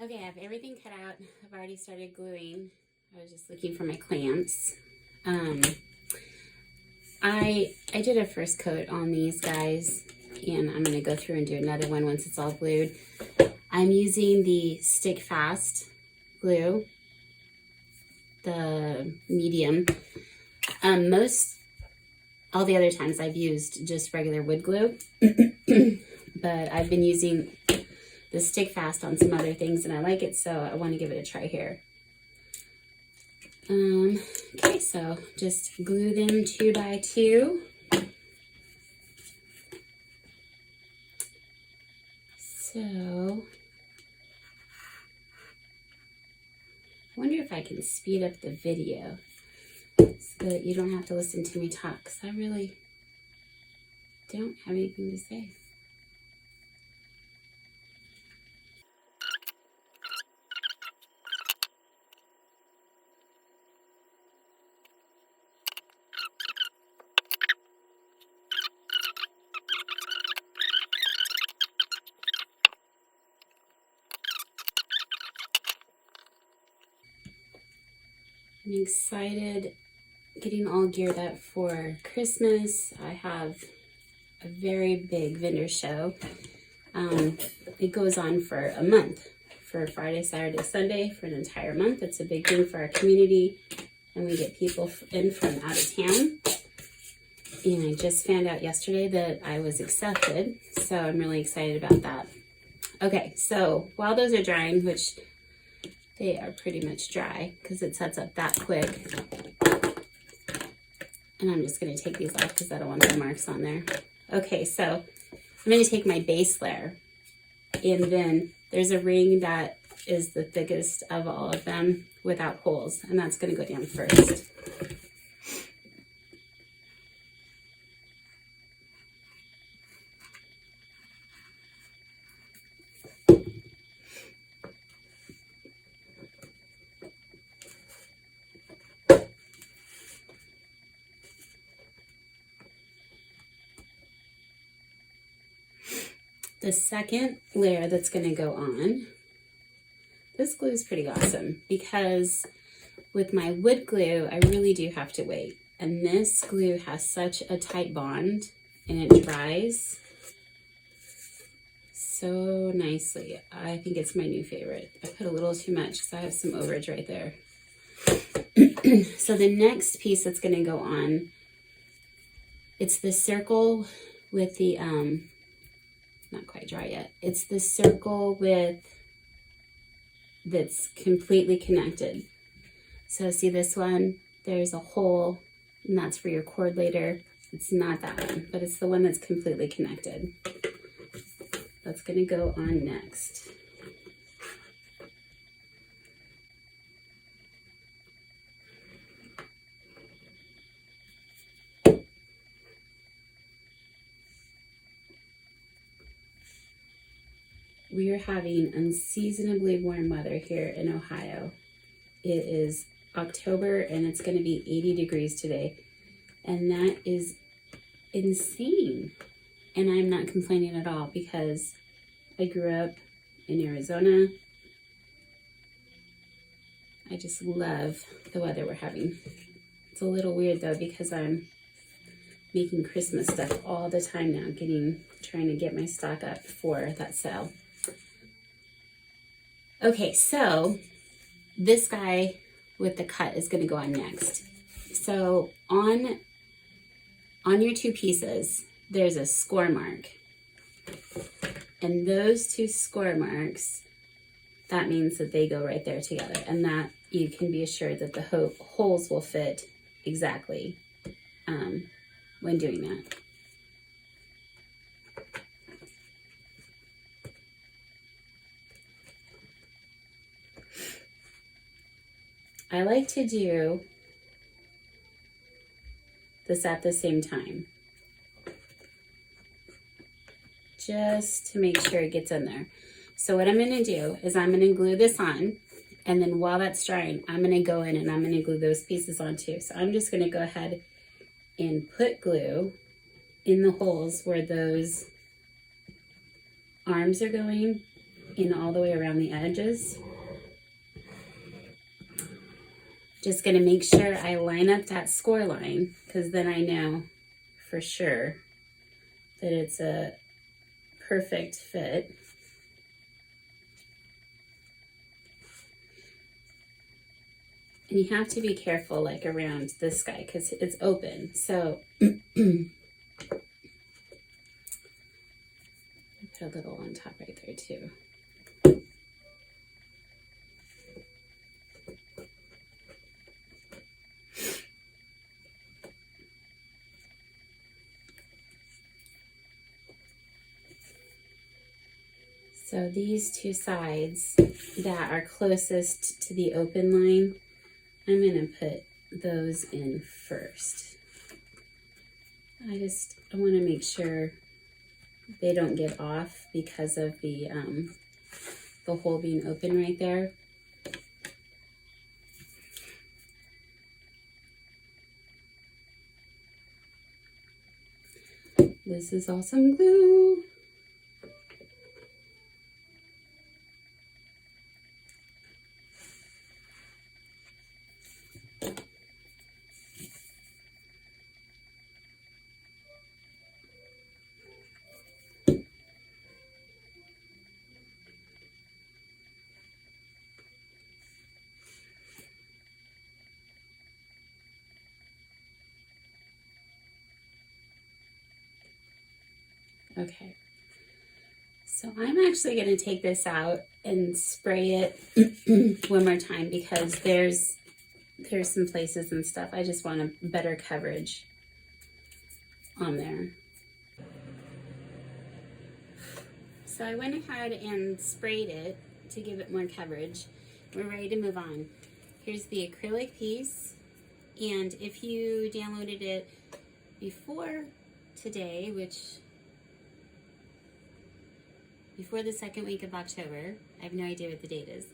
Okay, I have everything cut out. I've already started gluing. I was just looking for my clamps. I did a first coat on these guys, and I'm gonna go through and do another one once it's all glued. I'm using the Stick Fast glue, the medium. All the other times I've used just regular wood glue, but I've been using the Stick Fast on some other things and I like it, so I want to give it a try here. Okay, so just glue them 2 by 2. So, I wonder if I can speed up the video so that you don't have to listen to me talk, because I really don't have anything to say. I'm excited getting all geared up for Christmas. I have a very big vendor show. It goes on for a month, for Friday, Saturday, Sunday, for an entire month. It's a big thing for our community, and we get people in from out of town. And I just found out yesterday that I was accepted, so I'm really excited about that. Okay, so while those are drying, which they are pretty much dry because it sets up that quick. And I'm just going to take these off because I don't want the marks on there. Okay, so I'm going to take my base layer, and then there's a ring that is the thickest of all of them without holes, and that's going to go down first. The second layer that's going to go on, this glue is pretty awesome because with my wood glue, I really do have to wait. And this glue has such a tight bond and it dries so nicely. I think it's my new favorite. I put a little too much because I have some overage right there. So the next piece that's going to go on, it's the circle with the, not quite dry yet. It's the circle that's completely connected. So see this one? There's a hole, and that's for your cord later. It's not that one, but it's the one that's completely connected. That's gonna go on next. We are having unseasonably warm weather here in Ohio. It is October and it's going to be 80 degrees today. And that is insane. And I'm not complaining at all because I grew up in Arizona. I just love the weather we're having. It's a little weird though because I'm making Christmas stuff all the time now, trying to get my stock up for that sale. Okay, so this guy with the cut is going to go on next. So on your 2 pieces, there's a score mark. And those 2 score marks, that means that they go right there together. And that you can be assured that the holes will fit exactly when doing that. I like to do this at the same time, just to make sure it gets in there. So what I'm going to do is I'm going to glue this on, and then while that's drying, I'm going to go in and I'm going to glue those pieces on too. So I'm just going to go ahead and put glue in the holes where those arms are going, in all the way around the edges. Just gonna make sure I line up that score line, because then I know for sure that it's a perfect fit. And you have to be careful like around this guy because it's open. So put a little on top right there too. So these two sides that are closest to the open line, I'm gonna put those in first. I wanna make sure they don't get off because of the hole being open right there. This is awesome glue. Okay, so I'm actually going to take this out and spray it one more time because there's some places and stuff. I just want a better coverage on there. So I went ahead and sprayed it to give it more coverage. We're ready to move on. Here's the acrylic piece, and if you downloaded it before today, before the second week of October, I have no idea what the date is,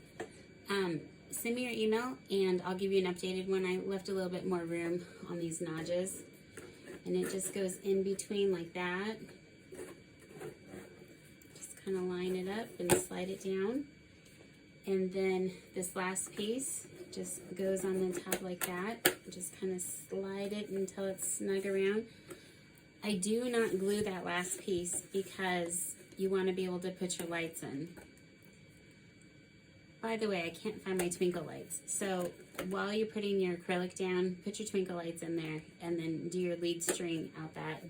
send me your email and I'll give you an updated one. I left a little bit more room on these notches, and it just goes in between like that. Just kind of line it up and slide it down. And then this last piece just goes on the top like that. Just kind of slide it until it's snug around. I do not glue that last piece because you want to be able to put your lights in. By the way, I can't find my twinkle lights. So while you're putting your acrylic down, put your twinkle lights in there and then do your lead string out that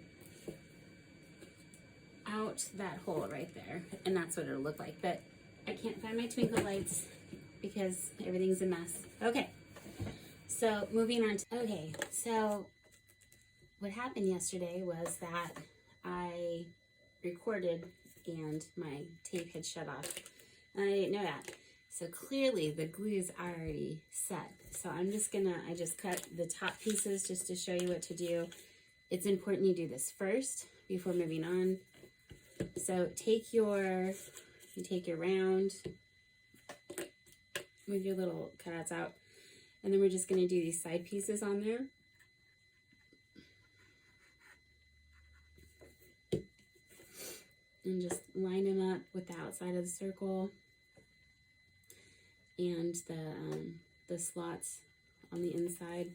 hole right there. And that's what it'll look like. But I can't find my twinkle lights because everything's a mess. Okay, so moving on. Okay, so what happened yesterday was that I recorded and my tape had shut off. And I didn't know that. So clearly the glue's already set. So I just cut the top pieces just to show you what to do. It's important you do this first before moving on. So take your round, move your little cutouts out, and then we're just gonna do these side pieces on there. And just line them up with the outside of the circle and the slots on the inside.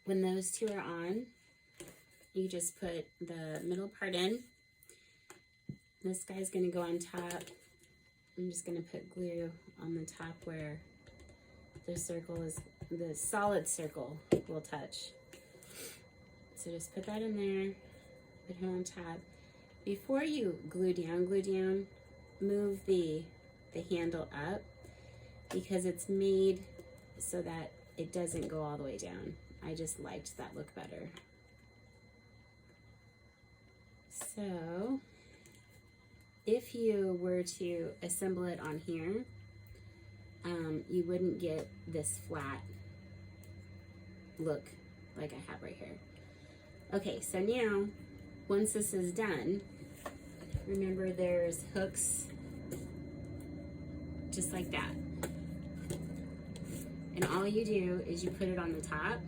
When those two are on, you just put the middle part in. This guy's gonna go on top. I'm just gonna put glue on the top where the solid circle will touch. So just put that in there, put him on top. Before you glue down, move the handle up because it's made so that it doesn't go all the way down. I just liked that look better. So if you were to assemble it on here, you wouldn't get this flat look like I have right here. Okay, so now once this is done, remember there's hooks just like that. And all you do is you put it on the top,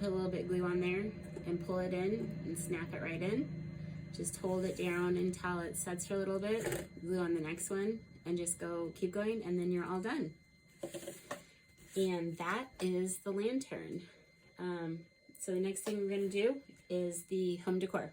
put a little bit glue on there, and pull it in and snap it right in. Just hold it down until it sets for a little bit, glue on the next one, and just keep going, and then you're all done. And that is the lantern. So the next thing we're gonna do is the home decor.